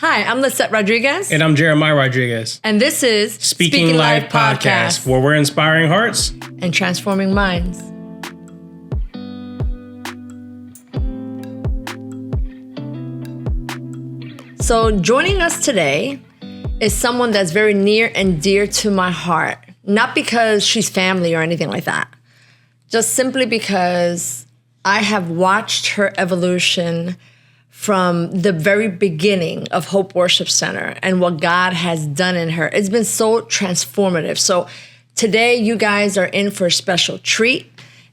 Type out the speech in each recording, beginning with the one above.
Hi, I'm Lisette Rodriguez. And I'm Jeremiah Rodriguez. And this is Speaking Life Podcast, where we're inspiring hearts and transforming minds. So joining us today is someone that's very near and dear to my heart. Not because she's family or anything like that. Just simply because I have watched her evolution from the very beginning of Hope Worship Center and what God has done in her. It's been so transformative. So today you guys are in for a special treat,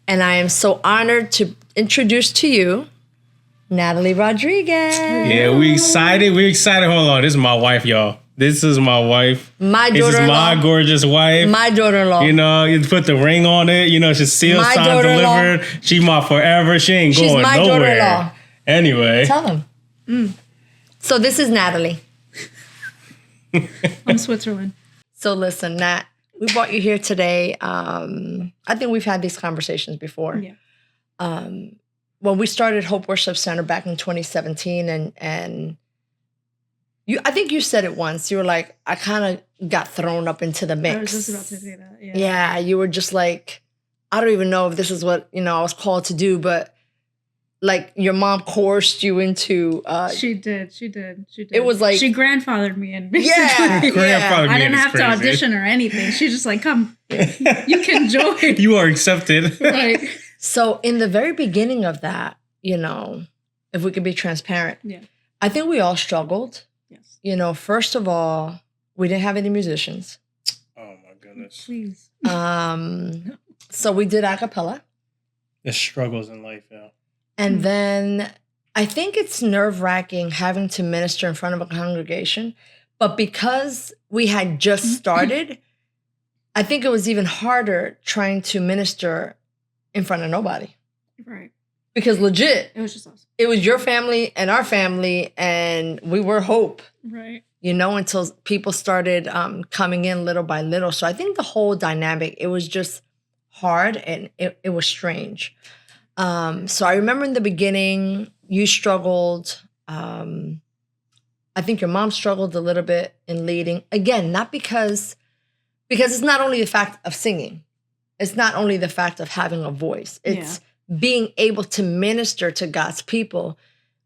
and I am so honored to introduce to you Natalie Rodriguez. Yeah, we excited. Hold on. This is my wife, y'all. This is my wife. My This is my gorgeous wife. My daughter-in-law. You know, you put the ring on it. You know, she's sealed, My signed, daughter-in-law. delivered. She's my forever. She ain't She's going my nowhere. daughter-in-law. Anyway. Tell them. So this is Natalie. I'm Switzerland. So listen, Nat, we brought you here today. I think we've had these conversations before. Yeah. When we started Hope Worship Center back in 2017, and I think you said it once. You were like, I kind of got thrown up into the mix. I was just about to say that. Yeah. Yeah, you were just like, I don't even know if this is what I was called to do, but like your mom coerced you into. She did. It was like she grandfathered me in. Basically. Yeah, Grandfathered me I in didn't is have to crazy. audition or anything. She's just like, come, you can join. You are accepted. Right. So in the very beginning of that, if we could be transparent, Yeah. I think we all struggled. Yes. First of all, we didn't have any musicians. Oh, my goodness. Please. So we did a cappella. The struggles in life, yeah. And then I think it's nerve-wracking having to minister in front of a congregation. But because we had just started, I think it was even harder trying to minister in front of nobody. Right. Because legit, It was just awesome. it was your family and our family, and we were Hope, Right. until people started coming in little by little. So I think the whole dynamic, it was just hard and it was strange. So I remember in the beginning, you struggled. I think your mom struggled a little bit in leading. Again, not because it's not only the fact of singing. It's not only the fact of having a voice. It's being able to minister to God's people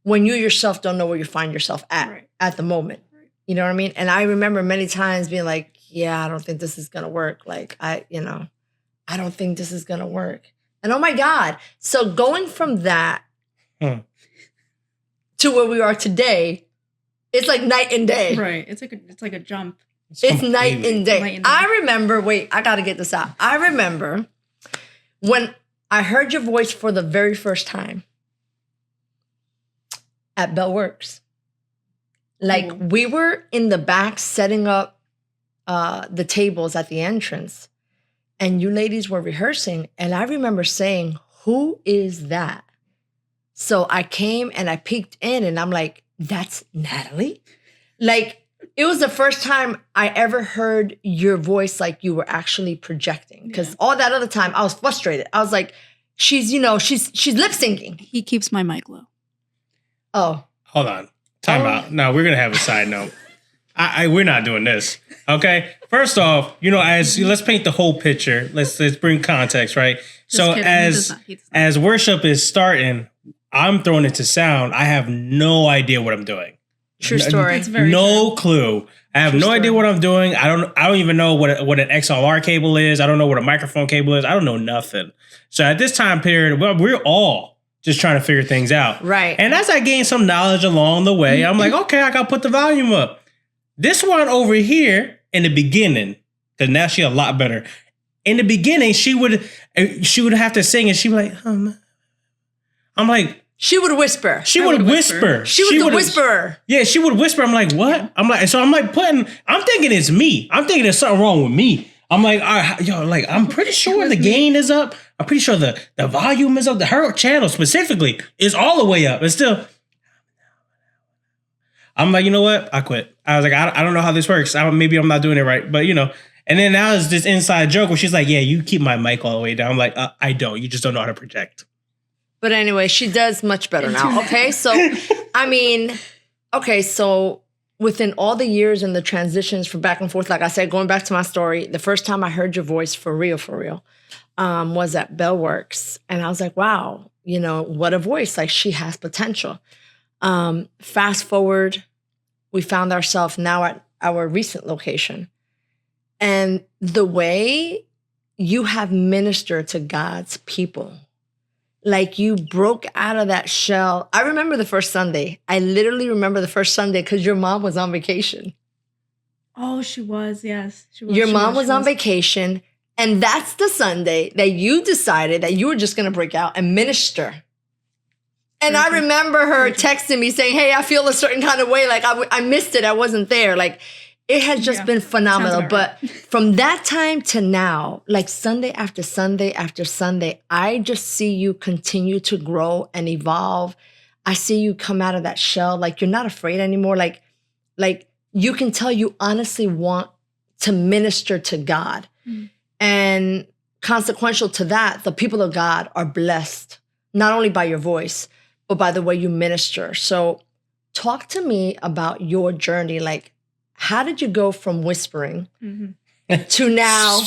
when you yourself don't know where you find yourself at the moment. Right. You know what I mean? And I remember many times being like, yeah, I don't think this is going to work. Like, I don't think this is going to work. And oh my God. So going from that to where we are today, it's like night and day. Right. It's like a jump. It's night and day. Night and day. I remember, I got to get this out. I remember when I heard your voice for the very first time at Bell Works. Like we were in the back setting up the tables at the entrance, and you ladies were rehearsing. And I remember saying, who is that? So I came and I peeked in, and I'm like, that's Natalie? Like, it was the first time I ever heard your voice like you were actually projecting. Because all that other time, I was frustrated. I was like, she's lip syncing. He keeps my mic low. Oh. Hold on. Time out. No, we're going to have a side note. We're not doing this. Okay. First off, let's paint the whole picture. Let's bring context, right? So kidding. He does not. as worship is starting, I'm throwing into sound. I have no idea what I'm doing. True story. It's very No clue. I have no idea what I'm doing. I don't even know what an XLR cable is. I don't know what a microphone cable is. I don't know nothing. So at this time period, we're all just trying to figure things out. Right. And as I gain some knowledge along the way, I'm like, okay, I got to put the volume up. This one over here in the beginning, because now she's a lot better. In the beginning, she would have to sing, and she'd be like, I'm like, she would whisper. She would whisper. She was the whisperer. Yeah, she would whisper. I'm like, what? Yeah. I'm thinking it's me. I'm thinking there's something wrong with me. I'm like, all right, I'm pretty sure the gain is up. I'm pretty sure the volume is up. Her channel specifically is all the way up. It's still. I'm like, you know what? I quit. I was like, I don't know how this works. Maybe I'm not doing it right, but And then now it's this inside joke where she's like, yeah, you keep my mic all the way down. I'm like, I don't. You just don't know how to project. But anyway, she does much better now. Okay. So, I mean, okay. So within all the years and the transitions from back and forth, like I said, going back to my story, the first time I heard your voice for real, was at Bellworks. And I was like, wow, what a voice. Like, she has potential. Fast forward, we found ourselves now at our recent location. And the way you have ministered to God's people, like, you broke out of that shell. I remember the first Sunday. I literally remember the first Sunday because your mom was on vacation. Oh, she was. Yes. She was. Your mom was on vacation. And that's the Sunday that you decided that you were just going to break out and minister. And I remember her texting me saying, hey, I feel a certain kind of way. Like, I missed it. I wasn't there. Like, it has just been phenomenal. But from that time to now, like Sunday after Sunday after Sunday, I just see you continue to grow and evolve. I see you come out of that shell. Like, you're not afraid anymore. Like you can tell you honestly want to minister to God. Mm. And consequential to that, the people of God are blessed, not only by your voice, but by the way you minister. So talk to me about your journey. Like, how did you go from whispering to now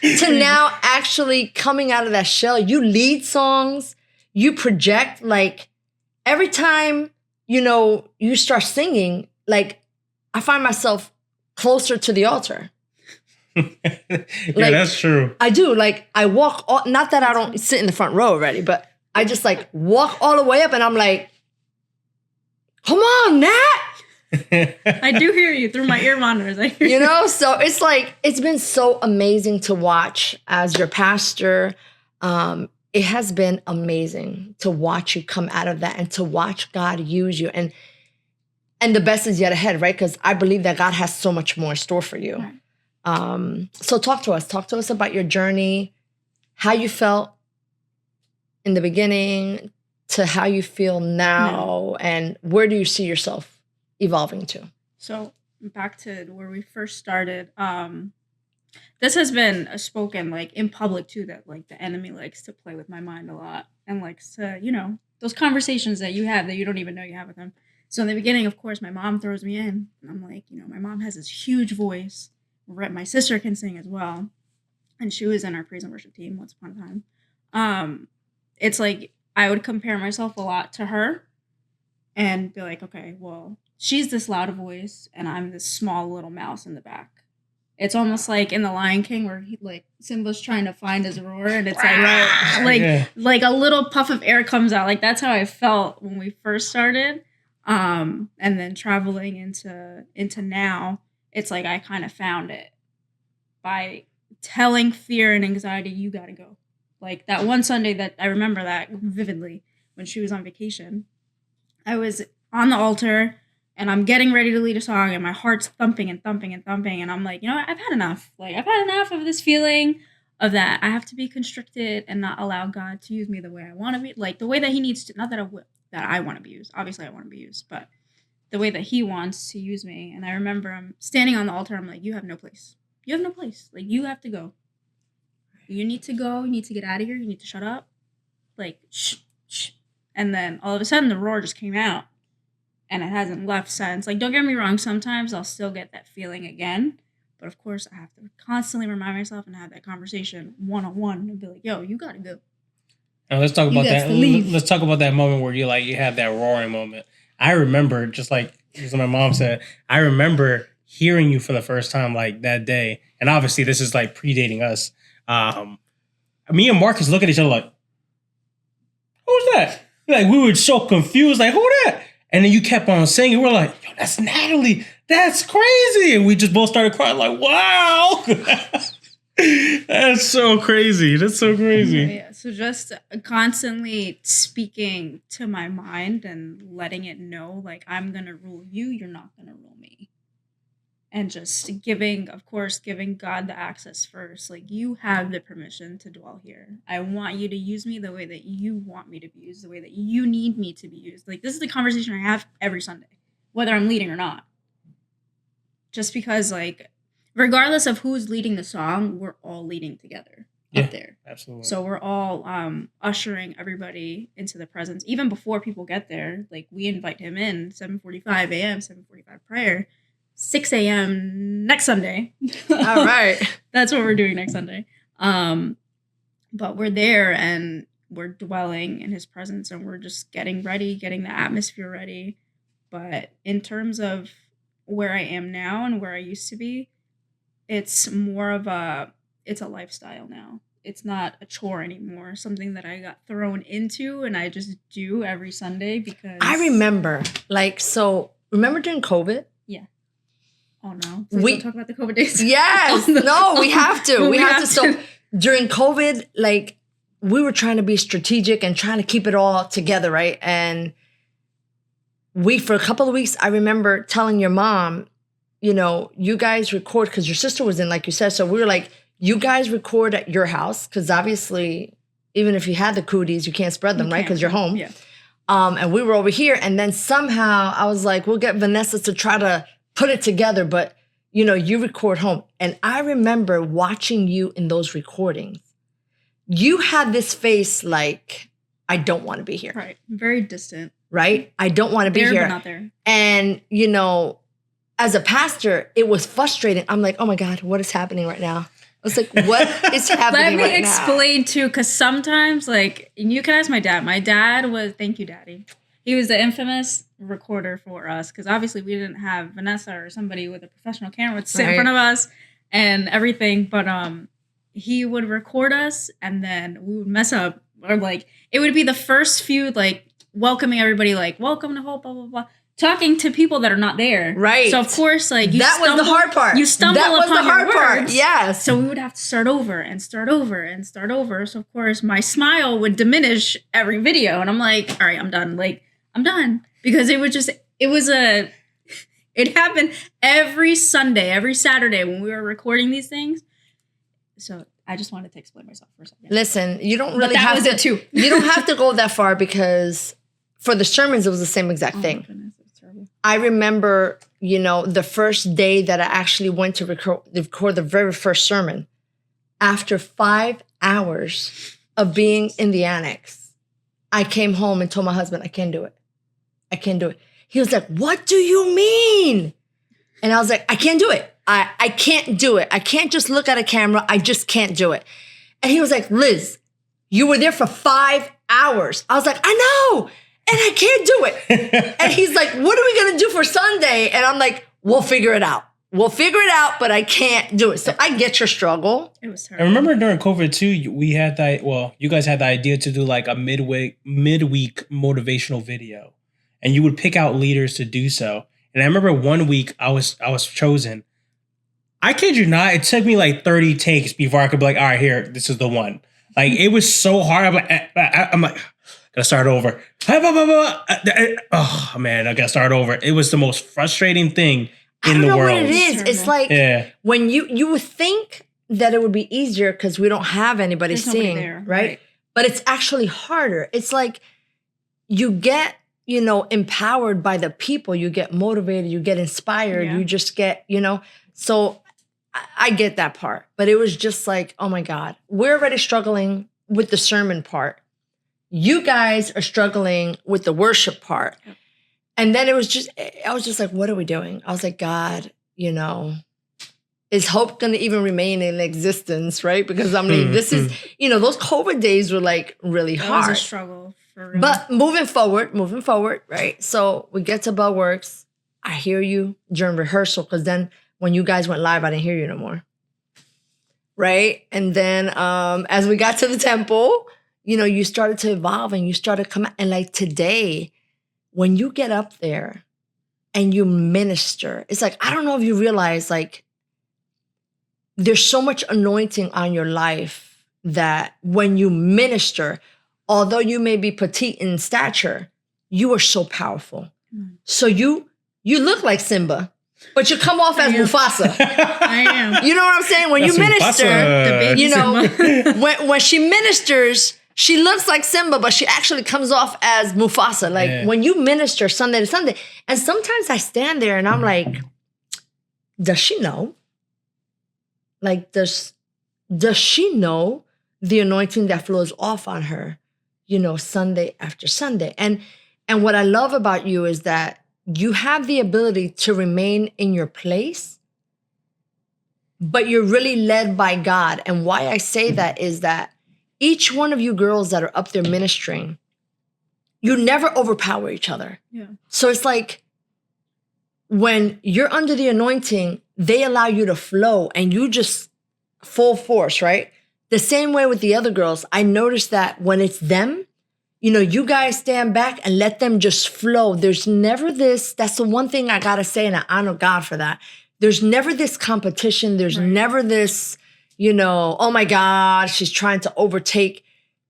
to now actually coming out of that shell? You lead songs, you project. Like, every time, you start singing, like, I find myself closer to the altar. That's true. I do. Like, I walk, not that I don't sit in the front row already, but I just like walk all the way up and I'm like, come on, Nat. I do hear you through my ear monitors. I hear you. So it's like, it's been so amazing to watch as your pastor. It has been amazing to watch you come out of that and to watch God use you. And the best is yet ahead, right? Because I believe that God has so much more in store for you. Right. So talk to us about your journey, how you felt in the beginning to how you feel now, and where do you see yourself evolving to? So back to where we first started, this has been spoken like in public too, that like the enemy likes to play with my mind a lot and likes to, those conversations that you have that you don't even know you have with them. So in the beginning, of course, my mom throws me in and I'm like, my mom has this huge voice. My sister can sing as well. And she was in our praise and worship team once upon a time. It's like, I would compare myself a lot to her and be like, okay, well, she's this loud voice and I'm this small little mouse in the back. It's almost like in The Lion King where Simba's trying to find his roar and it's like a little puff of air comes out. Like, that's how I felt when we first started. And then traveling into now, it's like I kind of found it by telling fear and anxiety, you gotta go. Like, that one Sunday that I remember that vividly when she was on vacation, I was on the altar and I'm getting ready to lead a song and my heart's thumping and thumping and thumping. And I'm like, I've had enough. Like, I've had enough of this feeling of that. I have to be constricted and not allow God to use me the way I want to be. Like, the way that he needs to, not that I want to be used. Obviously I want to be used, but the way that he wants to use me. And I remember I'm standing on the altar. I'm like, you have no place. You have no place. Like, you have to go. You need to go. You need to get out of here. You need to shut up. Like, shh, shh. And then all of a sudden the roar just came out and it hasn't left since. Like, don't get me wrong. Sometimes I'll still get that feeling again. But of course I have to constantly remind myself and have that conversation one-on-one and be like, yo, you got to go. Now let's talk about that. Let's talk about that moment where you have that roaring moment. I remember, just like my mom said, I remember hearing you for the first time like that day. And obviously this is like predating us. Me and Marcus look at each other like, who's that? Like, we were so confused, like, who that? And then you kept on singing. We're like, yo, that's Natalie. That's crazy. And we just both started crying like, wow. That's so crazy. That's so crazy. Yeah. So just constantly speaking to my mind and letting it know, like, I'm going to rule you. You're not going to rule me. And just giving God the access first. Like, you have the permission to dwell here. I want you to use me the way that you want me to be used, the way that you need me to be used. Like, this is the conversation I have every Sunday, whether I'm leading or not. Just because, like, regardless of who's leading the song, we're all leading together. Yeah. up there. Absolutely. So we're all ushering everybody into the presence. Even before people get there, like we invite him in 7:45 a.m., 7:45 prayer, 6 a.m. next Sunday. All right. That's what we're doing next Sunday. But we're there and we're dwelling in his presence and we're just getting ready, getting the atmosphere ready. But in terms of where I am now and where I used to be, it's more of it's a lifestyle now. It's not a chore anymore. Something that I got thrown into and I just do every Sunday because I remember, remember during COVID? Yeah. Oh no. Please We- don't talk about the COVID days. Yes. Oh, No, we have to. We have to. So to. during COVID, like we were trying to be strategic and trying to keep it all together, right? And for a couple of weeks, I remember telling your mom, you guys record, because your sister was in, like you said. So we were like, you guys record at your house, because obviously, even if you had the cooties, you can't spread them, right? Because you're home. Yeah. And we were over here. And then somehow I was like, we'll get Vanessa to try to put it together. But, you record home. And I remember watching you in those recordings. You had this face like, I don't want to be here. Right. Very distant. Right? I don't want to be There, here. but not there. And, as a pastor, it was frustrating. I'm like, oh my God, what is happening right now? I was like, what is happening Let me right now? explain too, because sometimes, like, and you can ask my dad. My dad was, thank you, Daddy. He was the infamous recorder for us, because obviously we didn't have Vanessa or somebody with a professional camera to sit in front of us and everything. But he would record us, and then we would mess up, or like it would be the first few, like welcoming everybody, like welcome to Hope, blah blah blah. Talking to people that are not there. Right. So, of course, like, that was the hard part. You stumble that was upon the hard your part. words. Yes. So we would have to start over and start over and start over. So, of course, my smile would diminish every video. And I'm like, all right, I'm done. Like, I'm done. Because it happened every Sunday, every Saturday when we were recording these things. So I just wanted to explain myself for a second. Listen, you don't really But that have was to. it too. You don't have to go that far, because for the sermons, it was the same exact Oh, thing. my goodness, it's terrible. I remember, the first day that I actually went to record the very first sermon, after 5 hours of being in the annex, I came home and told my husband, I can't do it. I can't do it. He was like, what do you mean? And I was like, I can't do it. I can't do it. I can't just look at a camera. I just can't do it. And he was like, Liz, you were there for 5 hours. I was like, I know. And I can't do it. And he's like, what are we going to do for Sunday? And I'm like, we'll figure it out. We'll figure it out, but I can't do it. So I get your struggle. It was I terrible. remember during COVID too, we had you guys had the idea to do like a midweek motivational video, and you would pick out leaders to do so. And I remember one week I was chosen. I kid you not, it took me like 30 takes before I could be like, all right, here, this is the one. Like, it was so hard. I'm like, gotta start over. Oh man, I gotta start over. It was the most frustrating thing I in don't the know world. what it is. Terrible. It's like Yeah. when you would think that it would be easier because we don't have anybody There's nobody seeing, there, right? But it's actually harder. It's like you get, empowered by the people. You get motivated. You get inspired. Yeah. You just get, So I get that part. But it was just like, oh my God, we're already struggling with the sermon part. You guys are struggling with the worship part. Yep. And then I was just like, what are we doing? I was like, God, is hope going to even remain in existence, right? Because I mean, this is, those COVID days were like really That hard. was a struggle for real. But moving forward, right? So we get to Bell Works. I hear you during rehearsal, because then when you guys went live, I didn't hear you no more. Right? And then as we got to the temple, you started to evolve and you started coming. And like today, when you get up there and you minister, it's like, I don't know if you realize, like, there's so much anointing on your life that when you minister, although you may be petite in stature, you are so powerful. Mm. So you look like Simba, but you come off as I am. Mufasa. I am. You know what I'm saying? When That's you minister, Mufasa. The baby you know, Simba. when she ministers, she looks like Simba, but she actually comes off as Mufasa. Like Yeah. when you minister Sunday to Sunday, and sometimes I stand there and I'm like, does she know? Like, does she know the anointing that flows off on her, Sunday after Sunday. And what I love about you is that you have the ability to remain in your place, but you're really led by God. And why I say that is that each one of you girls that are up there ministering, you never overpower each other. Yeah. So it's like when you're under the anointing, they allow you to flow and you just full force, right? The same way with the other girls. I noticed that when it's them, you guys stand back and let them just flow. There's never this, that's the one thing I gotta say, and I honor God for that. There's never this competition. There's never this, oh my God, she's trying to overtake.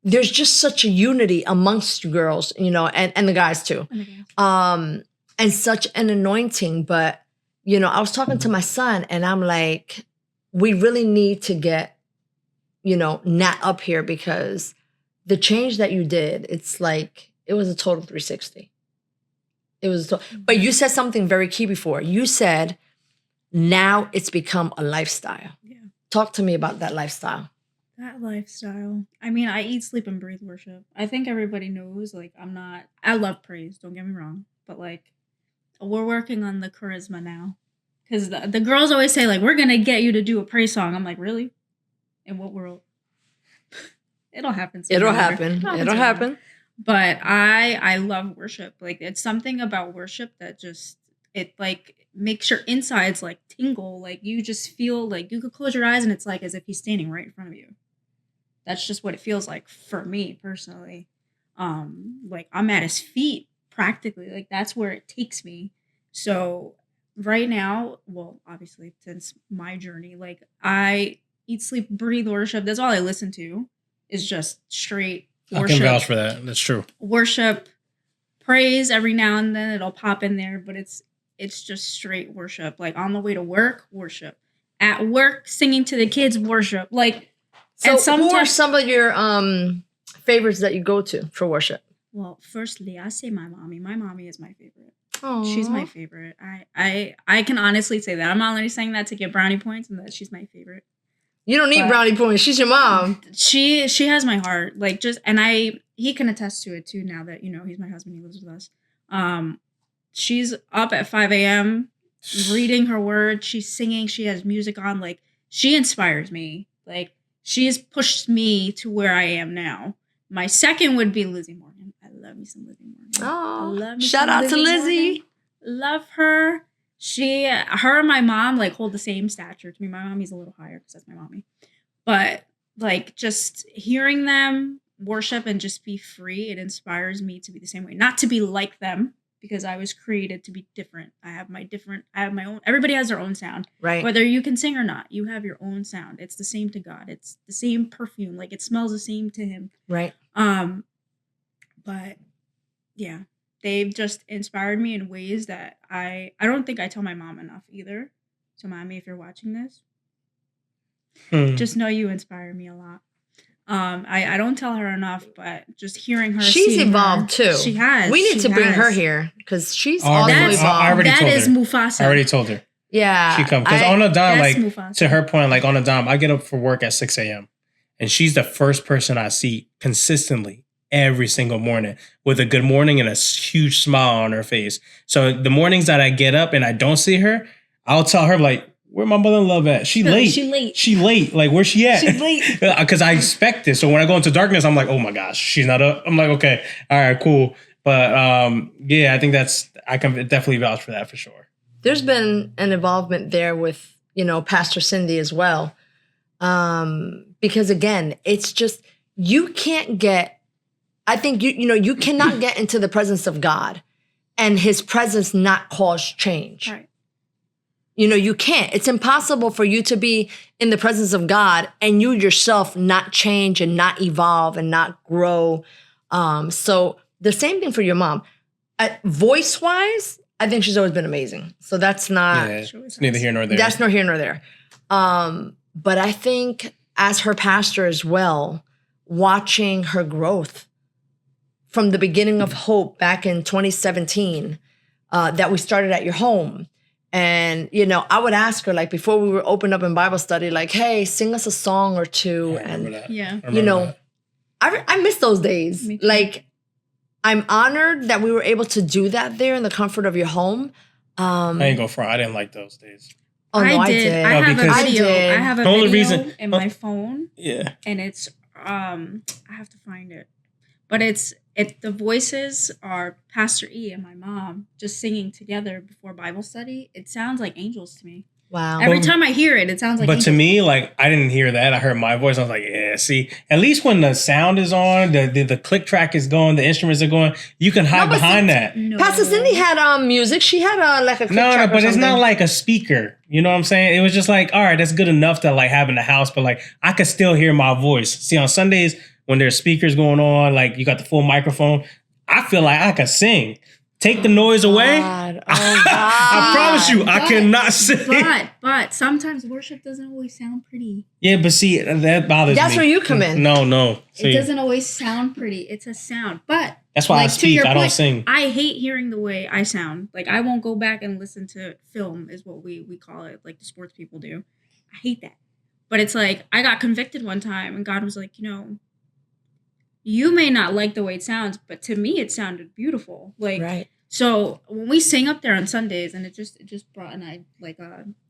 There's just such a unity amongst you girls, and the guys too. And such an anointing. But, I was talking to my son and I'm like, we really need to get, Nat up here because the change that you did, it's like, it was a total 360. It was, but you said something very key before. You said, now it's become a lifestyle. Yeah. Talk to me about that lifestyle. That lifestyle. I mean, I eat, sleep, and breathe worship. I think everybody knows, I love praise, don't get me wrong. But we're working on the charisma now. Because the girls always say, we're going to get you to do a praise song. I'm like, really? In what world? It'll happen. It'll happen. But I love worship. It's something about worship that just, it makes your insides tingle. You just feel you could close your eyes and it's as if he's standing right in front of you. That's just what it feels like for me personally. I'm at his feet practically. That's where it takes me. So right now, well, obviously since my journey, I eat, sleep, breathe worship. That's all I listen to is just straight worship. I can vouch for that. That's true. Worship, praise every now and then it'll pop in there, but it's just straight worship. On the way to work, worship. At work, singing to the kids, worship. So who are some of your favorites that you go to for worship? Well, firstly, I say my mommy. My mommy is my favorite. Aww. She's my favorite. I can honestly say that. I'm not only saying that to get brownie points and that she's my favorite. You don't need brownie points. She's your mom. She has my heart. He can attest to it too now that, he's my husband. He lives with us. She's up at 5 a.m. reading her word. She's singing. She has music on. She inspires me. She has pushed me to where I am now. My second would be Lizzie Morgan. I love me some Lizzie Morgan. Oh, shout out to Lizzie. Morgan. Love her. Her and my mom hold the same stature to me. My mommy's a little higher because that's my mommy. But just hearing them worship and just be free, it inspires me to be the same way. Not to be like them, because I was created to be different. I have my own, everybody has their own sound. Right. Whether you can sing or not, you have your own sound. It's the same to God. It's the same perfume. It smells the same to him. Right. But yeah, they've just inspired me in ways that I don't think I tell my mom enough either. So mommy, if you're watching this, just know you inspire me a lot. I don't tell her enough, but just hearing her, she's evolved too. She has. We need to bring her here because she's also I evolved. already That told is her. Mufasa. I already told her. Yeah, She come because on a dime, That's Mufasa. to her point, on a dime, I get up for work at 6 a.m. and she's the first person I see consistently every single morning with a good morning and a huge smile on her face. So the mornings that I get up and I don't see her, I'll tell her where my mother-in-law at? She late. She late. Where's she at? She's late. Because I expect this. So when I go into darkness, I'm like, oh my gosh, she's not up. I'm like, okay, all right, cool. But yeah, I think I can definitely vouch for that for sure. There's been an involvement there with, Pastor Cindy as well. Because again, it's just, you can't get, I think, you cannot get into the presence of God and his presence not cause change. Right. You can't. It's impossible for you to be in the presence of God and you yourself not change and not evolve and not grow. So the same thing for your mom. Voice-wise, I think she's always been amazing. So that's not... Yeah, it's neither here nor there. That's nor here nor there. But I think as her pastor as well, watching her growth from the beginning of Hope back in 2017, that we started at your home, And, I would ask her, like, before we were open up in Bible study, like, hey, sing us a song or two. I remember And, that. Yeah. I remember that. I miss those days. Me too. Like, I'm honored that we were able to do that there in the comfort of your home. I ain't go front. I didn't like those days. Oh, no, I did. I Oh, have a because- video. I did. I have a The only video reason- in my phone, Yeah. and it's I have to find it, but the voices are Pastor E and my mom just singing together before Bible study. It sounds like angels to me. Wow. Every But- time I hear it, it sounds like. But to angels. me, like, I didn't hear that. I heard my voice. I was like, yeah, see, at least when the sound is on, the click track is going, the instruments are going, you can hide No, but behind that. No. Pastor Cindy had music. She had like a click No, track or but it's not something. like a speaker. You know what I'm saying? It was just like, all right, that's good enough to like have in the house, but like I could still hear my voice. See, on Sundays when there's speakers going on, like you got the full microphone, I feel like I could sing. Take the noise away. God. Oh, I God. promise you, I But- cannot sing. But sometimes worship doesn't always sound pretty. Yeah, but see, that bothers me. That's where you come in. No. See, It doesn't always sound pretty. It's a sound. But that's why I like, to speak. your I don't point, sing. I hate hearing the way I sound. Like I won't go back and listen to film is what we call it, like the sports people do. I hate that. But it's like I got convicted one time and God was like, you may not like the way it sounds, but to me it sounded beautiful. Like Right. so when we sing up there on Sundays, and it just brought an I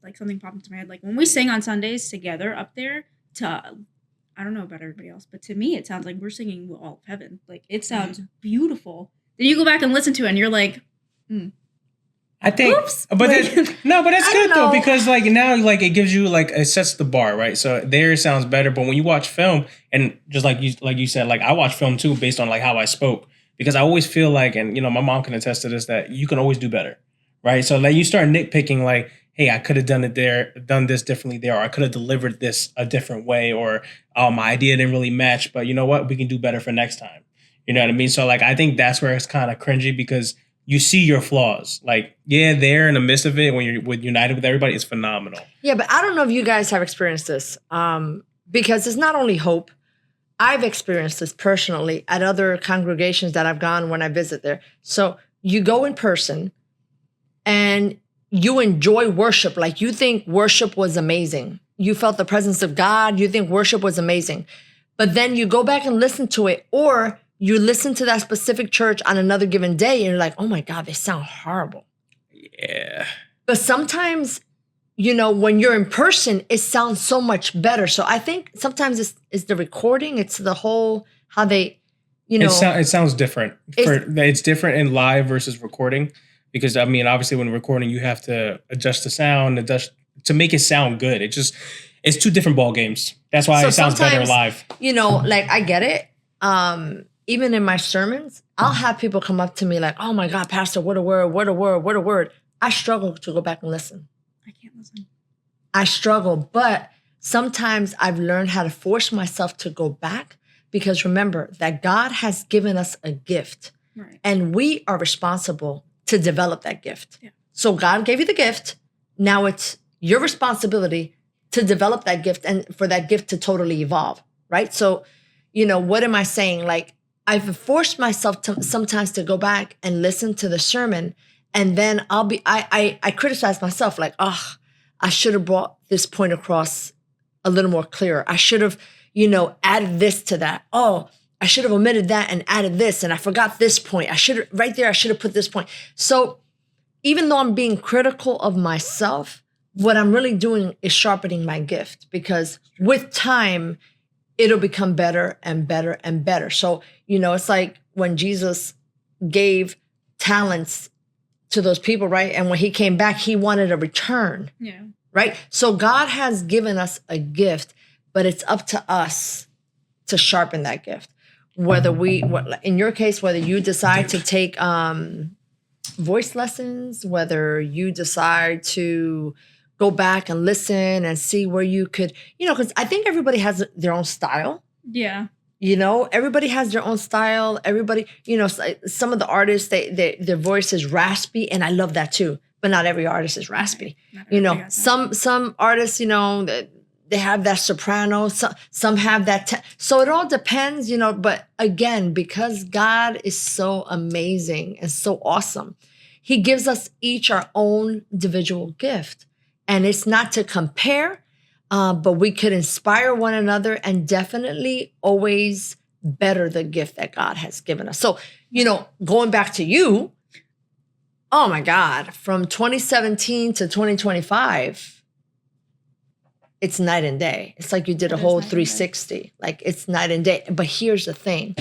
like something popped into my head. Like when we sing on Sundays together up there, I don't know about everybody else, but to me it sounds like we're singing with all of heaven. Like it sounds beautiful. Then you go back and listen to it, and you're like, I think, Oops. but Like, that's, no, but that's I good don't though know. because like now like it gives you like it sets the bar, right? So there it sounds better, but when you watch film and just like you said, like I watch film too based on like how I spoke because I always feel like, and my mom can attest to this, that you can always do better, right? So like you start nitpicking like, hey, I could have done it there, done this differently there, or I could have delivered this a different way, or my idea didn't really match, but you know what? We can do better for next time. You know what I mean? So like I think that's where it's kind of cringy because you see your flaws. Like, yeah, there in the midst of it when you're united with everybody, it's phenomenal. Yeah, but I don't know if you guys have experienced this because it's not only hope. I've experienced this personally at other congregations that I've gone when I visit there. So you go in person and you enjoy worship. Like you think worship was amazing. You felt the presence of God. You think worship was amazing. But then you go back and listen to it, or you listen to that specific church on another given day and you're like, oh my God, they sound horrible. Yeah. But sometimes, when you're in person, it sounds so much better. So I think sometimes it's the recording, it's the whole, how they, It sounds different. It's- It's different in live versus recording because, I mean, obviously when recording, you have to adjust the sound, to make it sound good. It's two different ball games. That's why So it sounds better sometimes, live. like I get it. Even in my sermons, I'll have people come up to me like, oh my God, Pastor, what a word, what a word, what a word. I struggle to go back and listen. I can't listen. I struggle, but sometimes I've learned how to force myself to go back because remember that God has given us a gift Right. and we are responsible to develop that gift. Yeah. So God gave you the gift. Now it's your responsibility to develop that gift and for that gift to totally evolve, right? So, what am I saying? Like I've forced myself to sometimes to go back and listen to the sermon, and then I criticize myself like, I should have brought this point across a little more clearer. I should have, added this to that. Oh, I should have omitted that and added this, and I forgot this point. I should have put this point. So even though I'm being critical of myself, what I'm really doing is sharpening my gift because with time, it'll become better and better and better. So, it's like when Jesus gave talents to those people, right? And when he came back, he wanted a return, Yeah. right? So God has given us a gift, but it's up to us to sharpen that gift. Whether in your case, whether you decide to take voice lessons, whether you decide to go back and listen and see where you could, because I think everybody has their own style. Yeah. Everybody has their own style. Everybody, some of the artists, their voice is raspy, and I love that too. But not every artist is raspy. Not everybody has that. Some artists, they have that soprano. Some have that. So it all depends, But again, because God is so amazing and so awesome, He gives us each our own individual gift. And it's not to compare, but we could inspire one another and definitely always better the gift that God has given us. So, going back to you, oh my God, from 2017 to 2025, it's night and day. It's like you did a whole 360. Like it's night and day. But here's the thing.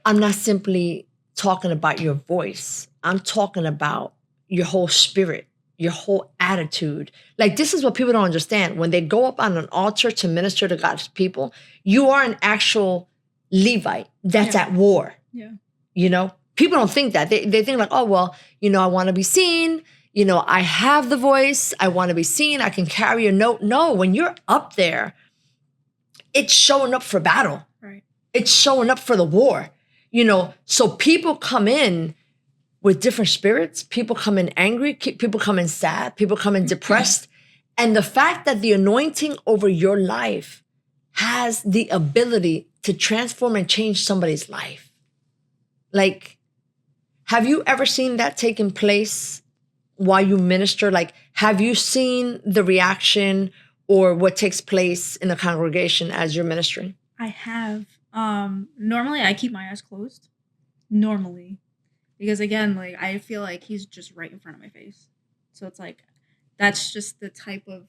I'm not simply talking about your voice. I'm talking about your whole spirit, your whole attitude. Like this is what people don't understand. When they go up on an altar to minister to God's people, you are an actual Levite that's at war. Yeah. People don't think that. They think like, oh, well, I want to be seen. I have the voice. I want to be seen. I can carry a note. No, when you're up there, it's showing up for battle. Right. It's showing up for the war. So people come in with different spirits. People come in angry. People come in sad. People come in depressed. And the fact that the anointing over your life has the ability to transform and change somebody's life. Like, have you ever seen that taking place while you minister? Like, have you seen the reaction or what takes place in the congregation as you're ministering? I have. Normally I keep my eyes closed. Normally. Because again, like I feel like he's just right in front of my face. So it's like that's just the type of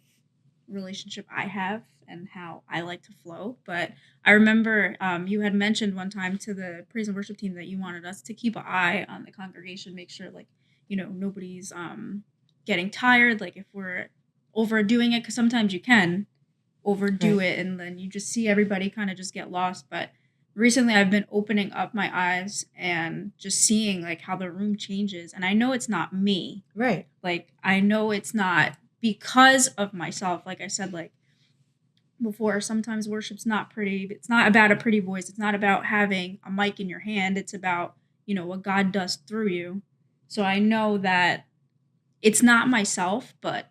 relationship I have and how I like to flow. But I remember you had mentioned one time to the praise and worship team that you wanted us to keep an eye on the congregation, make sure like, nobody's getting tired. Like if we're overdoing it, because sometimes you can overdo it and then you just see everybody kind of just get lost. But recently I've been opening up my eyes and just seeing like how the room changes. And I know it's not me. Right. Like I know it's not because of myself. Like I said, like before, sometimes worship's not pretty. It's not about a pretty voice. It's not about having a mic in your hand. It's about, what God does through you. So I know that it's not myself, but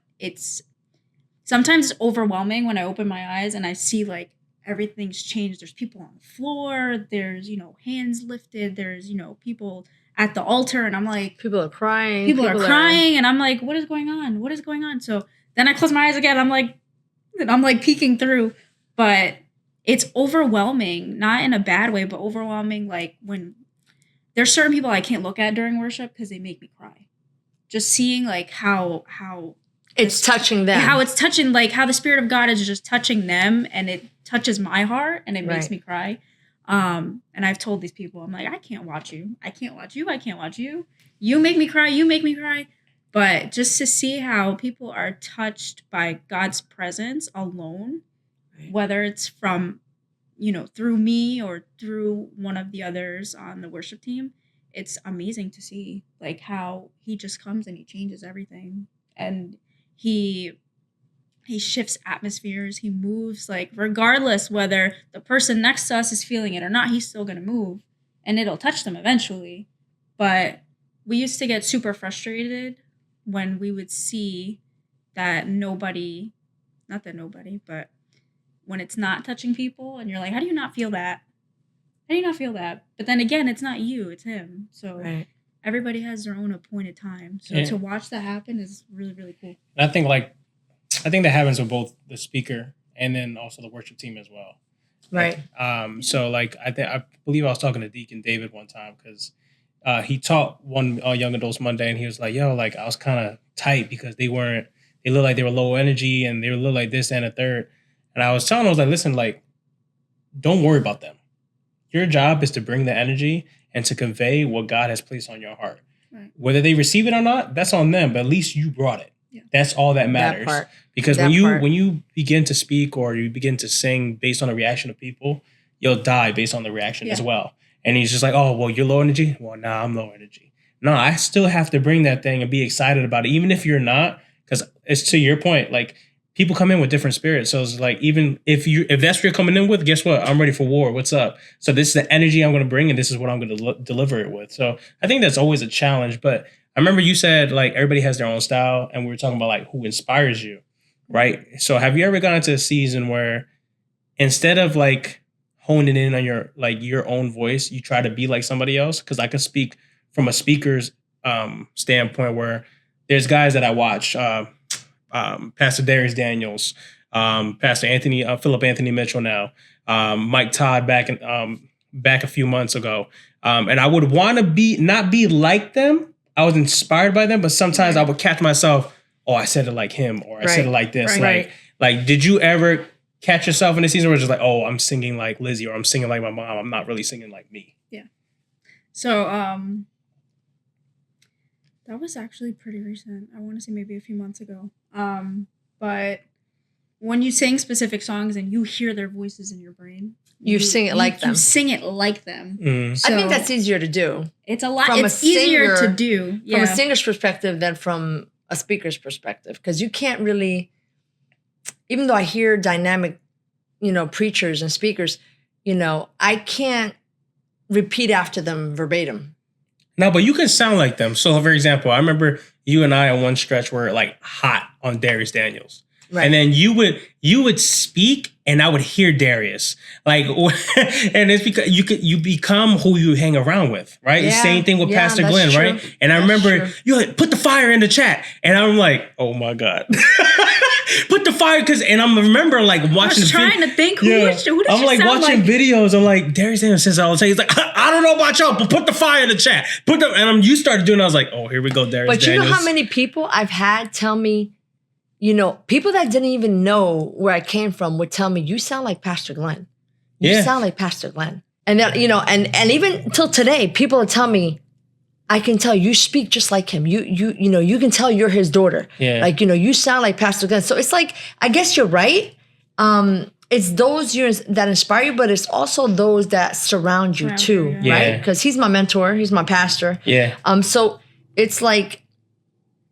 sometimes it's overwhelming when I open my eyes and I see like everything's changed. There's people on the floor. There's, hands lifted. There's, people at the altar. And I'm like, people are crying. People are crying. And I'm like, what is going on? What is going on? So then I close my eyes again. I'm like peeking through, but it's overwhelming, not in a bad way, but overwhelming. Like when there's certain people I can't look at during worship because they make me cry. Just seeing like how it's touching them. How it's touching, like how the Spirit of God is just touching them and it touches my heart and it makes me cry. And I've told these people, I'm like, I can't watch you. I can't watch you. I can't watch you. You make me cry. You make me cry. But just to see how people are touched by God's presence alone, whether it's from, through me or through one of the others on the worship team, it's amazing to see like how he just comes and he changes everything. And he shifts atmospheres. He moves like regardless whether the person next to us is feeling it or not, he's still going to move and it'll touch them eventually. But we used to get super frustrated when we would see that but when it's not touching people and you're like, how do you not feel that? How do you not feel that? But then again, it's not you, it's him. So everybody has their own appointed time. So to watch that happen is really, really cool. And I think that happens with both the speaker and then also the worship team as well. Right. So like I believe I was talking to Deacon David one time because he taught one Young Adults Monday and he was like, yo, like I was kind of tight because they looked like they were low energy and they looked like this and a third. And I was telling him, I was like, listen, like, don't worry about them. Your job is to bring the energy and to convey what God has placed on your heart. Right. Whether they receive it or not, that's on them, but at least you brought it. Yeah. That's all that matters. Because when you begin to speak or you begin to sing based on the reaction of people, you'll die based on the reaction as well. And he's just like, oh, well, you're low energy? Well, nah, I'm low energy. No, I still have to bring that thing and be excited about it, even if you're not, because it's to your point, like people come in with different spirits. So it's like, even if that's what you're coming in with, guess what? I'm ready for war. What's up? So this is the energy I'm going to bring and this is what I'm going to deliver it with. So I think that's always a challenge. But I remember you said like everybody has their own style and we were talking about like who inspires you, right? So have you ever gone into a season where instead of like honing in on your own voice, you try to be like somebody else? Because I can speak from a speaker's standpoint where there's guys that I watch, Pastor Darius Daniels, Pastor Philip Anthony Mitchell now, Mike Todd back a few months ago. And I would want to not be like them. I was inspired by them, but sometimes I would catch myself, oh, I said it like him, or I said it like this. Right. Like, did you ever catch yourself in the season where it's just like, oh, I'm singing like Lizzie, or I'm singing like my mom. I'm not really singing like me. Yeah. So, that was actually pretty recent. I want to say maybe a few months ago. But when you sing specific songs and you hear their voices in your brain, you sing it like them. You sing it like them. Mm. So I think that's easier to do. It's a lot. From It's a easier singer- to do. Yeah. From a singer's perspective than from a speaker's perspective. Because you can't really, even though I hear dynamic, preachers and speakers, I can't repeat after them verbatim. No, but you can sound like them. So, for example, I remember you and I on one stretch were like hot on Darius Daniels. Right. And then you would speak and I would hear Darius. Like, and it's because you become who you hang around with, right? Yeah, Same thing with yeah, Pastor that's Glenn, true. right? And I That's remember true. you're like, put the fire in the chat. And I'm like, oh my God. Put the fire, and I'm remember like I watching was trying to think who did I'm you like sound watching like? videos. I'm like, Darius Daniels says all the time. He's like, I don't know about y'all, but put the fire in the chat. You started doing it. I was like, oh, here we go, Darius But Daniels. you know how many people I've had tell me, people that didn't even know where I came from would tell me, you sound like Pastor Glenn. You sound like Pastor Glenn. And then, and even till today, people will tell me, I can tell you speak just like him. You can tell you're his daughter. Yeah. Like, you sound like Pastor Glenn. So it's like, I guess you're right. It's those that inspire you, but it's also those that surround you too, Yeah. right? Because he's my mentor, he's my pastor. Yeah. So it's like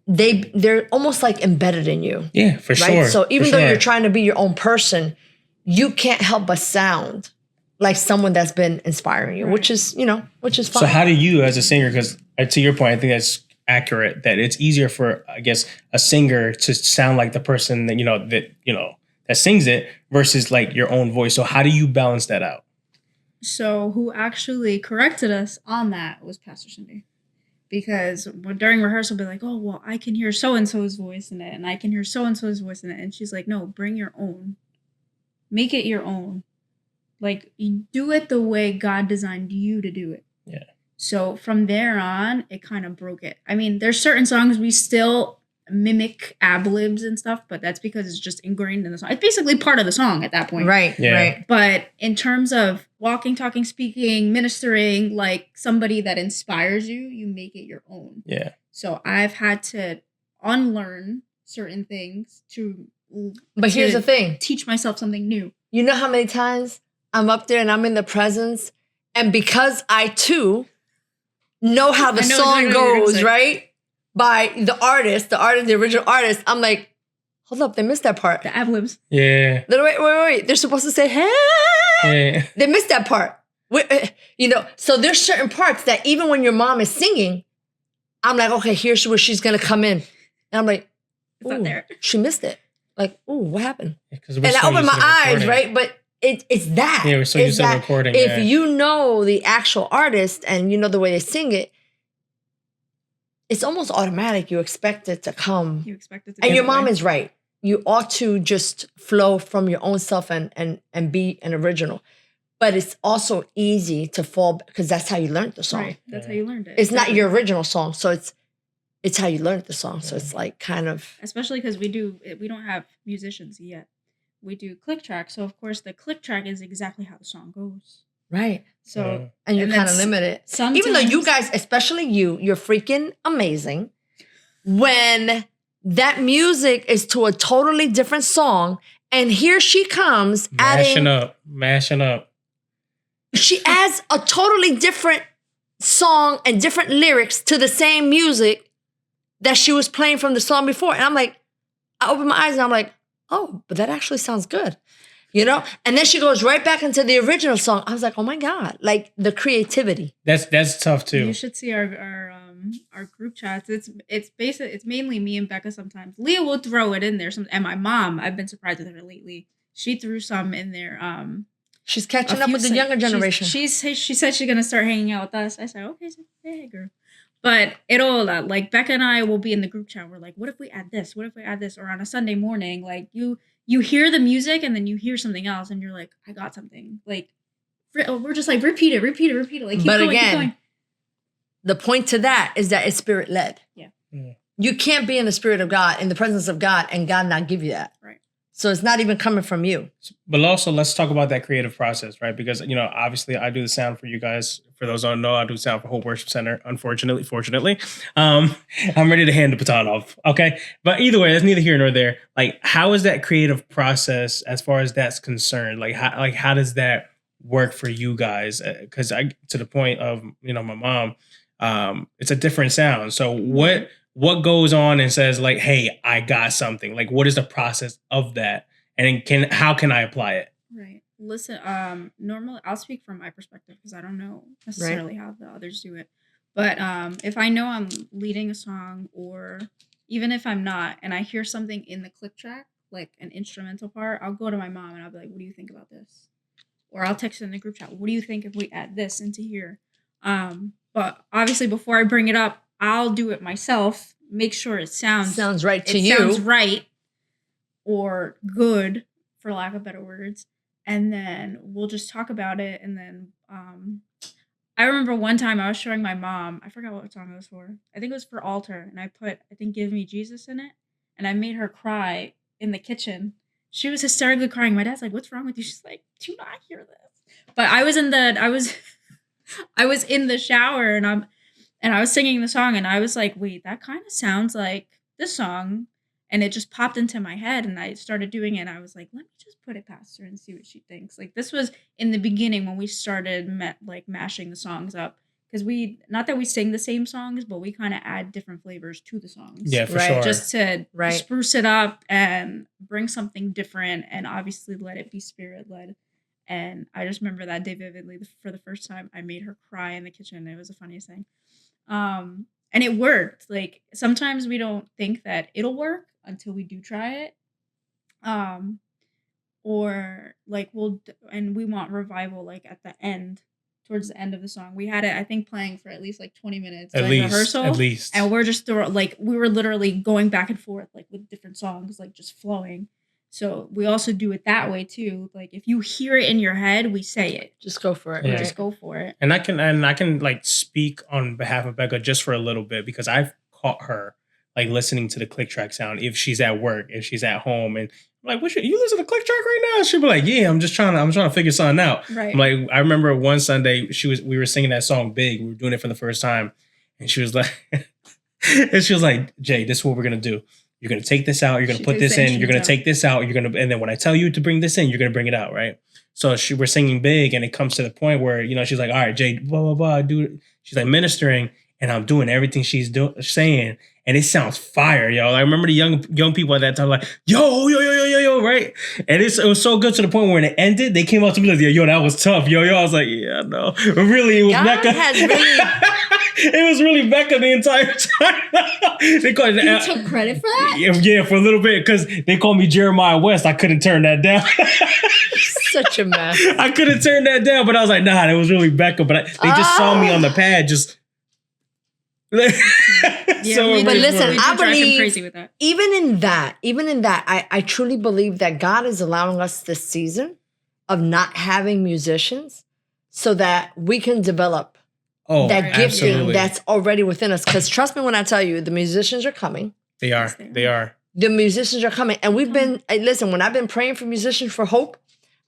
they're almost like embedded in you, Yeah, for right? sure. So even for though sure. you're trying to be your own person, you can't help but sound like someone that's been inspiring you, which is fine. So how do you, as a singer, because to your point, I think that's accurate, that it's easier for, I guess, a singer to sound like the person that, that sings it versus like your own voice. So how do you balance that out? So who actually corrected us on that was Pastor Cindy. Because during rehearsal, be like, oh, well, I can hear so-and-so's voice in it, and I can hear so-and-so's voice in it. And she's like, no, bring your own. Make it your own. Like, you do it the way God designed you to do it. Yeah. So from there on, it kind of broke it. I mean, there's certain songs we still mimic ad-libs and stuff, but that's because it's just ingrained in the song. It's basically part of the song at that point. Right, Yeah. right. But in terms of walking, talking, speaking, ministering, like somebody that inspires you, you make it your own. Yeah. So I've had to unlearn certain things to But here's the thing. teach myself something new. You know how many times I'm up there and I'm in the presence, and because I too know how the I know song exactly what you're gonna goes, say. right? By the original artist, I'm like, hold up, they missed that part. The ad-libs. Yeah. Wait. They're supposed to say, hey. Yeah. They missed that part. So there's certain parts that even when your mom is singing, I'm like, okay, here's where she's going to come in. And I'm like, It's not ooh, there. she missed it. Like, ooh, what happened? And And I opened my eyes, right? But it's that. Yeah, we're so It's used to that recording. if yeah. you know the actual artist and you know the way they sing it, it's almost automatic. You expect it to come. You expect it to be And your that mom way. is right. You ought to just flow from your own self and be an original. But it's also easy to fall because that's how you learned the song. Right. That's how you learned it. It's not Exactly. your original song, so it's how you learned the song. So it's like kind of Especially because we don't have musicians yet. We do click track. So of course the click track is exactly how the song goes. right. So And you're And kind of that's limited. sometimes, Even though you guys, especially you're freaking amazing. When that music is to a totally different song, and here she comes mashing up. she adds a totally different song and different lyrics to the same music that she was playing from the song before. And I'm like, I open my eyes and I'm like, oh, but that actually sounds good. And then she goes right back into the original song. I was like, oh my God, like the creativity. That's tough too. You should see our group chats. It's mainly me and Becca sometimes. Leah will throw it in there. And my mom, I've been surprised with her lately. She threw some in there. She's catching up with the younger generation. She said she's gonna start hanging out with us. I said, okay, so, hey girl. But it'll like Becca and I will be in the group chat. We're like, what if we add this? What if we add this? Or on a Sunday morning, like you hear the music and then you hear something else and you're like, I got something. Like we're just like repeat it. Like keep But going, again, keep going. the point to that is that it's spirit led. Yeah. You can't be in the spirit of God, in the presence of God, and God not give you that. Right. So it's not even coming from you. But also, let's talk about that creative process, right? Because, obviously I do the sound for you guys. For those who don't know, I do sound for Hope Worship Center, fortunately. I'm ready to hand the baton off, okay? But either way, that's neither here nor there. Like, how is that creative process as far as that's concerned? Like, how does that work for you guys? Because to the point of, my mom, it's a different sound. So what goes on and says like, hey, I got something? Like, what is the process of that? And how can I apply it? Right. Listen, normally I'll speak from my perspective because I don't know necessarily how the others do it. But if I know I'm leading a song, or even if I'm not, and I hear something in the click track, like an instrumental part, I'll go to my mom and I'll be like, what do you think about this? Or I'll text in the group chat, what do you think if we add this into here? But obviously before I bring it up, I'll do it myself, make sure it sounds right to you. Sounds right or good, for lack of better words. And then we'll just talk about it. And then I remember one time I was showing my mom, I forgot what song it was for. I think it was for Altar. And I put, Give Me Jesus in it. And I made her cry in the kitchen. She was hysterically crying. My dad's like, what's wrong with you? She's like, do not hear this. But I was in the shower and I was singing the song and I was like, wait, that kind of sounds like this song. And it just popped into my head and I started doing it. And I was like, let me just put it past her and see what she thinks. Like, this was in the beginning when we started mashing the songs up. Because not that we sing the same songs, but we kind of add different flavors to the songs. Yeah, for sure. Just to spruce it up and bring something different and obviously let it be spirit led. And I just remember that day vividly. For the first time, I made her cry in the kitchen. It was the funniest thing. And it worked. Like, sometimes we don't think that it'll work until we do try it. Or like we want revival like at the end, towards the end of the song. We had it, I think, playing for at least like 20 minutes at rehearsal. At least. And we're just we were literally going back and forth like with different songs, like just flowing. So we also do it that way too. Like, if you hear it in your head, we say it. Just go for it. Yeah. Right? Just go for it. And I can like speak on behalf of Becca just for a little bit, because I've caught her like listening to the click track sound if she's at work, if she's at home, and I'm like, you listen to click track right now? She'll be like, yeah, I'm trying to figure something out. Right. I'm like, I remember one Sunday we were singing that song Big. We were doing it for the first time, and she was like, Jay, this is what we're gonna do. You're going to take this out. You're going to put this in. You're going to take this out. And then when I tell you to bring this in, you're going to bring it out. Right. So we're singing Big, and it comes to the point where, she's like, all right, Jay, blah, blah, blah. She's like ministering, and I'm doing everything she's saying. And it sounds fire, yo. I remember the young people at that time, like, yo, right? And it was so good to the point where when it ended, they came out to me like, yo, that was tough, yo. I was like, yeah, no. But really, it was God Becca. has really... It was really Becca the entire time. You took credit for that? Yeah, for a little bit, because they called me Jeremiah West. I couldn't turn that down. Such a mess. I couldn't turn that down, but I was like, nah, it was really Becca. But they just saw me on the pad, just. Yeah, but listen, I believe crazy with that. even in that, I truly believe that God is allowing us this season of not having musicians so that we can develop that gifting that's already within us. Because trust me when I tell you, the musicians are coming. They are. The musicians are coming. And we've been, listen, when I've been praying for musicians for hope,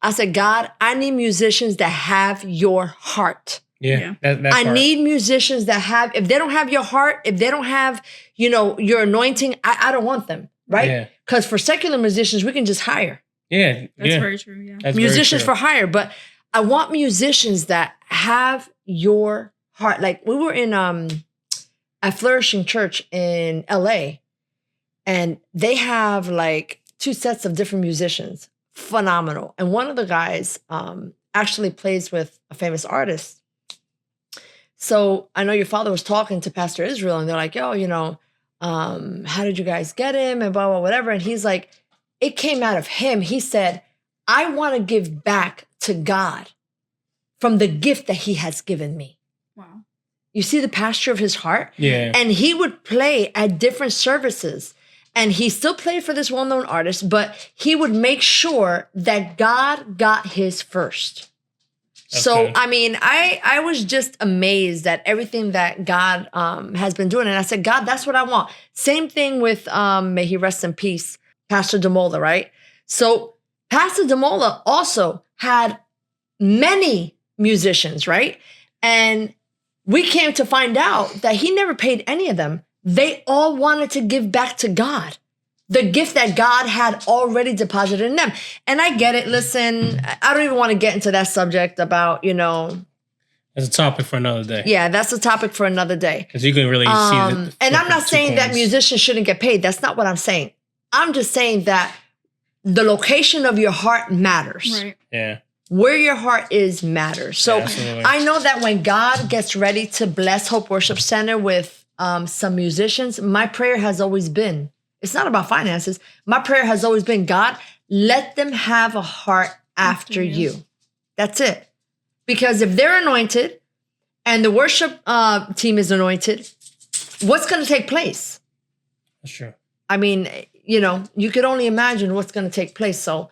I said, God, I need musicians that have your heart. Yeah. I need musicians that have, if they don't have your heart, if they don't have, your anointing, I don't want them, right? Because for secular musicians, we can just hire. Yeah. That's very true, yeah. That's musicians for hire. But I want musicians that have your heart. Like, we were in a Flourishing Church in LA, and they have like 2 sets of different musicians. Phenomenal. And one of the guys actually plays with a famous artist. So I know your father was talking to Pastor Israel, and they're like, yo, how did you guys get him and blah, blah, whatever. And he's like, it came out of him. He said, I want to give back to God from the gift that he has given me. Wow. You see the pasture of his heart? Yeah. And he would play at different services. And he still played for this well-known artist, but he would make sure that God got his first. So, Okay. I mean, I was just amazed at everything that God has been doing. And I said, God, that's what I want. Same thing with, may he rest in peace, Pastor Demola, right? So Pastor Demola also had many musicians, right? And we came to find out that he never paid any of them. They all wanted to give back to God, the gift that God had already deposited in them. And I get it. Listen, I don't even want to get into that subject about, It's a topic for another day. yeah, that's a topic for another day. Because you can really see And I'm not two saying that coins. musicians shouldn't get paid. That's not what I'm saying. I'm just saying that the location of your heart matters. Right. Yeah. Where your heart is matters. So Yeah, absolutely. I know that when God gets ready to bless Hope Worship Center with some musicians, my prayer has always been, it's not about finances. My prayer has always been, God, let them have a heart after you. That's it. Because if they're anointed and the worship team is anointed, what's going to take place? That's true. I mean, you could only imagine what's going to take place. So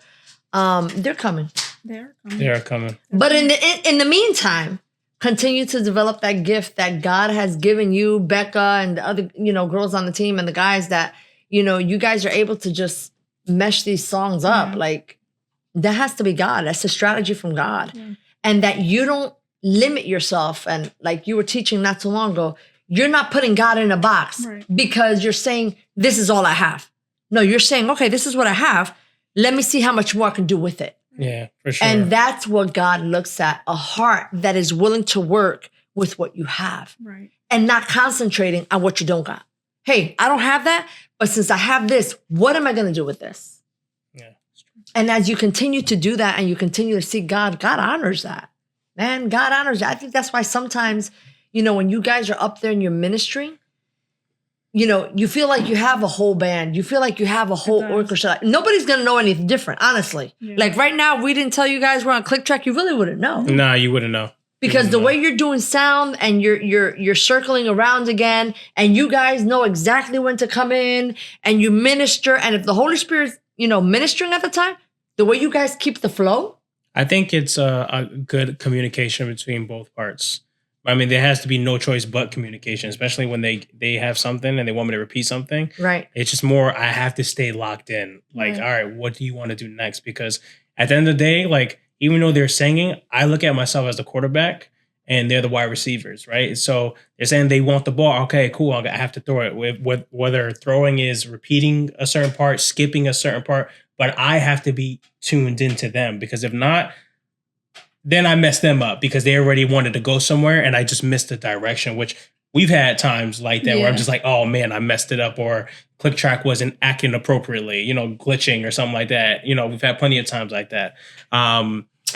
they're coming. They're coming. They are coming. But in the meantime, continue to develop that gift that God has given you, Becca, and the other, girls on the team and the guys that, you guys are able to just mesh these songs up. Yeah. Like, that has to be God. That's a strategy from God. Yeah. And that you don't limit yourself. And like you were teaching not too long ago, you're not putting God in a box Right. because you're saying, this is all I have. No, you're saying, okay, this is what I have. Let me see how much more I can do with it. Yeah, for sure. And that's what God looks at, a heart that is willing to work with what you have Right. and not concentrating on what you don't got. Hey, I don't have that, but since I have this, what am I going to do with this? Yeah. And as you continue to do that and you continue to seek God, God honors that. Man, God honors that. I think that's why sometimes, when you guys are up there and you're ministering, you feel like you have a whole band. You feel like you have a whole does. orchestra. Like, nobody's going to know anything different, honestly. Yeah. Like right now, we didn't tell you guys we're on Click Track. You really wouldn't know. Nah, you wouldn't know. Because the way you're doing sound and you're circling around again, and you guys know exactly when to come in and you minister. And if the Holy Spirit's, ministering at the time, the way you guys keep the flow. I think it's a good communication between both parts. I mean, there has to be no choice but communication, especially when they have something and they want me to repeat something. Right. It's just more, I have to stay locked in. Like, Right. all right, what do you want to do next? Because at the end of the day, like, even though they're singing, I look at myself as the quarterback and they're the wide receivers, right? So they're saying they want the ball. Okay, cool. I have to throw it. Whether throwing is repeating a certain part, skipping a certain part, but I have to be tuned into them, because if not, then I mess them up because they already wanted to go somewhere and I just missed the direction, which we've had times like that where I'm Yeah. just like, oh man, I messed it up, or Click Track wasn't acting appropriately, glitching or something like that. We've had plenty of times like that.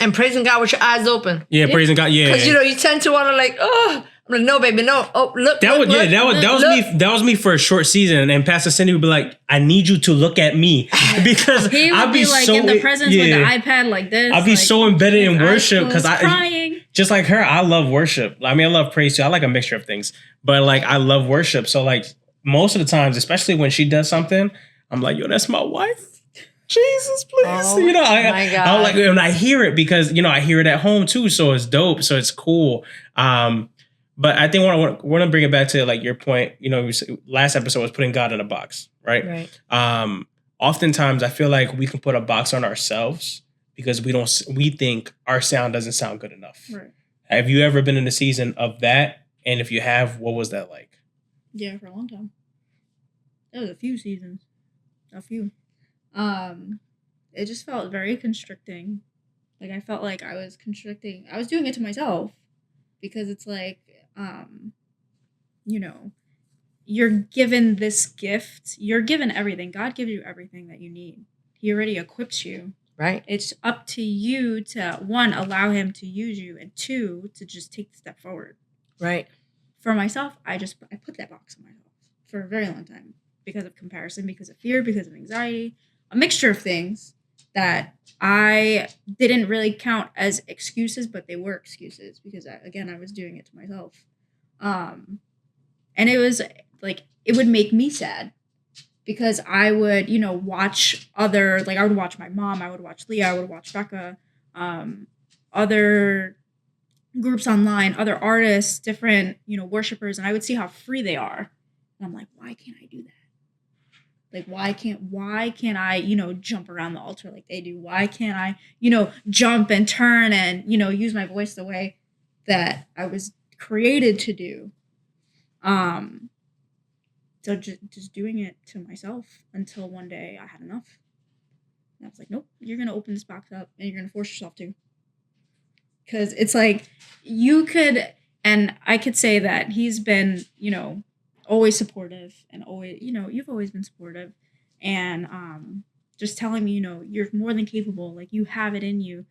And praising God with your eyes open. Yeah, praising God. Yeah. Because, you tend to want to like, oh, I'm like, no, baby, no. Oh, look. That look, was look, that was look. me. That was me for a short season, and Pastor Cindy would be like, "I need you to look at me," because He would I'd be like so in the presence with the yeah. iPad like this. I'd be like, so embedded in his eyes worship because closed, crying. just like her, I love worship. I mean, I love praise too. I like a mixture of things, but like I love worship. So like most of the times, especially when she does something, I'm like, "Yo, that's my wife." Jesus, please. Oh, I my God. I like, and I hear it because I hear it at home too, so it's dope, so it's cool. But I think I want to bring it back to like your point. Last episode was putting God in a box, right? Right. Oftentimes, I feel like we can put a box on ourselves because we think our sound doesn't sound good enough. Right. Have you ever been in a season of that? And if you have, what was that like? Yeah, for a long time. That was a few seasons. A few. It just felt very constricting. Like I felt like I was constricting. I was doing it to myself because it's like, you're given this gift. You're given everything. God gives you everything that you need. He already equips you. Right. It's up to you to, one, allow him to use you, and two, to just take the step forward. Right. For myself, I put that box on myself for a very long time because of comparison, because of fear, because of anxiety, a mixture of things that I didn't really count as excuses, but they were excuses because I was doing it to myself. And it was like, it would make me sad because I would, watch other, like I would watch my mom, I would watch Leah, I would watch Becca, other groups online, other artists, different, worshipers, and I would see how free they are. And I'm like, why can't I do that? Like, why can't I, jump around the altar like they do? Why can't I, jump and turn and, use my voice the way that I was created to do? So just doing it to myself until one day I had enough. And I was like, nope, you're going to open this box up and you're going to force yourself to. Because it's like you could, and I could say that he's been, always supportive and always, you've always been supportive. And just telling me, you're more than capable. Like, you have it in you.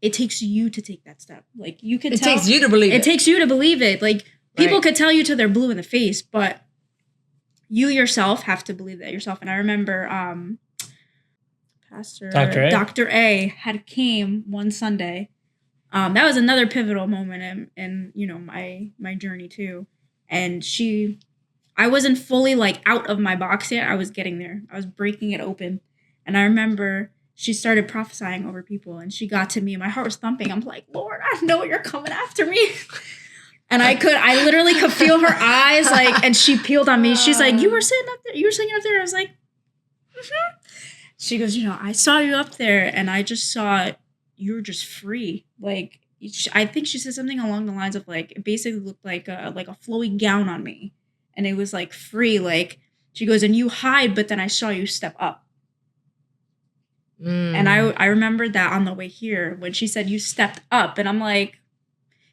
It takes you to take that step. Like, you can It takes you to believe it. It takes you to believe it. Like, people Right. could tell you till they're blue in the face, but you yourself have to believe that yourself. And I remember Pastor Dr. A had came one Sunday. That was another pivotal moment in my journey too. And I wasn't fully like out of my box yet. I was getting there. I was breaking it open. And I remember she started prophesying over people and she got to me and my heart was thumping. I'm like, Lord, I know you're coming after me. And I literally could feel her eyes, like, and she peeled on me. She's like, you were sitting up there. I was like, mm-hmm. She goes, I saw you up there and I just saw you were just free. Like, I think she said something along the lines of like, it basically looked like a flowy gown on me. And it was like free. Like, she goes, and you hide, but then I saw you step up. And I remembered that on the way here when she said you stepped up. And I'm like,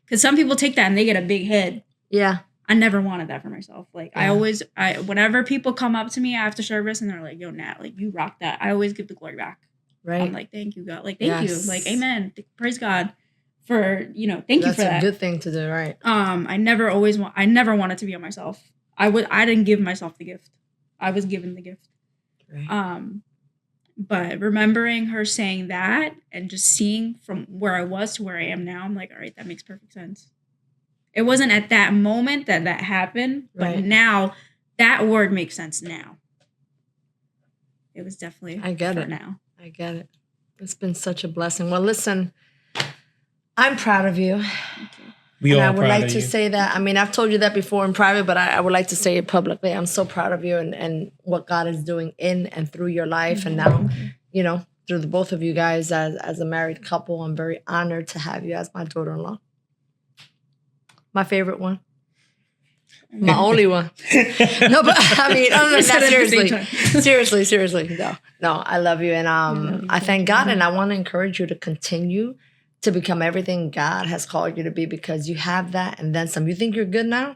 because some people take that and they get a big head. Yeah. I never wanted that for myself. Like, yeah. Whenever people come up to me after service and they're like, yo, Nat, like, you rock that, I always give the glory back. Right. I'm like, thank you, God. Like, thank you. Like, amen. Praise God for, thank you for that. That's a good thing to do, right? I never wanted to be on myself. I didn't give myself the gift. I was given the gift. Right. But remembering her saying that and just seeing from where I was to where I am now, I'm like, all right, that makes perfect sense. It wasn't at that moment that happened, but now that word makes sense now. It was definitely I get it now. I get it. It's been such a blessing. Well, listen, I'm proud of you. Thank you. I would like to say that. I mean, I've told you that before in private, but I would like to say it publicly. I'm so proud of you and what God is doing in and through your life. And now, through the both of you guys as a married couple, I'm very honored to have you as my daughter-in-law. My favorite one. My only one. No, but I mean, no, seriously. Seriously. No, I love you. And I thank God and I want to encourage you to continue to become everything God has called you to be because you have that and then some. You think you're good now?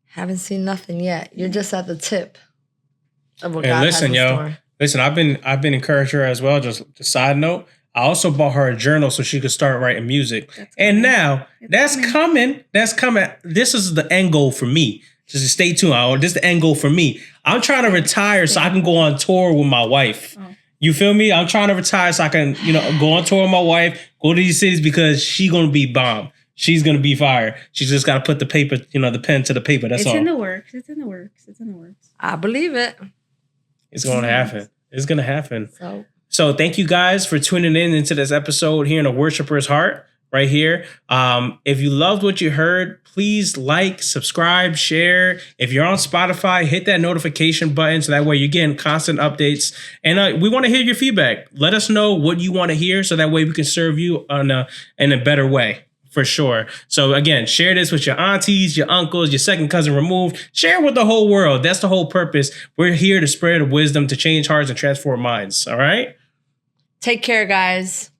Haven't seen nothing yet. You're just at the tip of what God has in store. Listen, I've been encouraging her as well. Just a side note. I also bought her a journal so she could start writing music. And now that's coming. That's coming. This is the end goal for me. Just stay tuned. This is the end goal for me. I'm trying to retire so I can go on tour with my wife. Oh. You feel me? I'm trying to retire so I can, go on tour with my wife, go to these cities because she's going to be bomb. She's going to be fire. She's just got to put the paper, the pen to the paper. That's all. It's in the works. I believe it. It's going to happen. It's going to happen. So thank you guys for tuning in into this episode here in A Worshipper's Heart right here. If you loved what you heard, please like, subscribe, share. If you're on Spotify, hit that notification button so that way you're getting constant updates. And we want to hear your feedback. Let us know what you want to hear so that way we can serve you in a better way. For sure. So again, share this with your aunties, your uncles, your second cousin removed. Share it with the whole world. That's the whole purpose. We're here to spread wisdom, to change hearts and transform minds. All right? Take care, guys.